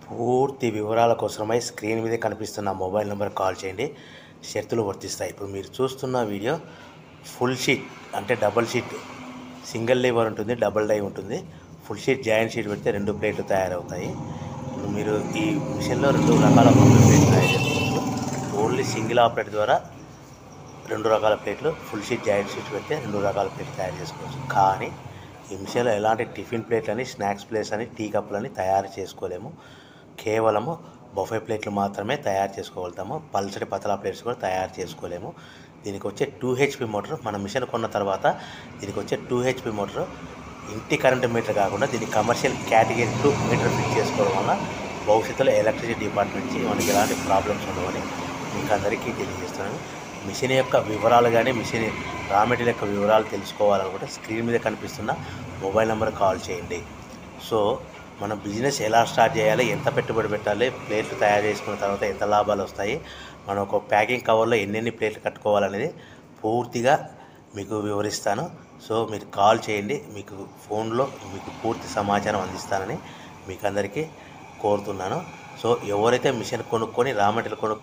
పూర్తి వివరాల కోసమై స్క్రీన్ మీద కనిపిస్తున్న మొబైల్ నెంబర్ కాల్ చేయండి. షరతులు వర్తిస్తాయి. ఇప్పుడు మీరు చూస్తున్న వీడియో ఫుల్ షీట్ అంటే డబుల్ షీట్, సింగిల్ లేబర్ ఉంటుంది, డబుల్ డై ఉంటుంది. ఫుల్ షీట్ జాయింట్ షీట్ పెడితే 2 ప్లేట్లు తయారవుతాయి. ఇప్పుడు మీరు ఈ మిషన్లో 2 రకాల ప్లేట్లు తయారు చేసుకోవచ్చు. ఓన్లీ సింగిల్ ఆపరేట్ ద్వారా 2 రకాల ప్లేట్లు, ఫుల్ షీట్ జాయింట్ షీట్ పెడితే 2 రకాల ప్లేట్లు తయారు చేసుకోవచ్చు. కానీ ఈ మిషన్లో ఎలాంటి టిఫిన్ ప్లేట్లని, స్నాక్స్ ప్లేట్స్ అని, టీ కప్పులని తయారు చేసుకోలేము. కేవలము బఫే ప్లేట్లు మాత్రమే తయారు చేసుకోగలుగుతాము. పల్చటి పతలా ప్లేట్స్ కూడా తయారు చేసుకోలేము. దీనికి వచ్చే 2 HP మోటార్, మన మిషన్ కొన్న తర్వాత దీనికి వచ్చే 2 HP మోటార్ ఇంటి కరెంటు మీటర్ కాకుండా దీన్ని కమర్షియల్ కేటగిరీ 2 మీటర్ ఫిట్ చేసుకోవడం వల్ల భవిష్యత్తులో ఎలక్ట్రిసిటీ డిపార్ట్మెంట్కి మనకి ఎలాంటి ప్రాబ్లమ్స్ ఉండవని మీకు అందరికీ తెలియజేస్తున్నాను. మిషన్ యొక్క వివరాలు కానీ, మిషన్ రా మెటీరియల్ యొక్క వివరాలు తెలుసుకోవాలనుకుంటే స్క్రీన్ మీద కనిపిస్తున్న మొబైల్ నెంబర్ కాల్ చేయండి. సో మన బిజినెస్ ఎలా స్టార్ట్ చేయాలి, ఎంత పెట్టుబడి పెట్టాలి, ప్లేట్లు తయారు చేసుకున్న తర్వాత ఎంత లాభాలు వస్తాయి, మనం ఒక ప్యాకింగ్ కవర్లో ఎన్నెన్ని ప్లేట్లు కట్టుకోవాలనేది పూర్తిగా మీకు వివరిస్తాను. సో మీరు కాల్ చేయండి, మీకు ఫోన్లో మీకు పూర్తి సమాచారం అందిస్తానని మీకు అందరికీ కోరుతున్నాను. సో ఎవరైతే మిషన్ కొనుక్కొని రా మెటీరియల్ కొనుక్కొని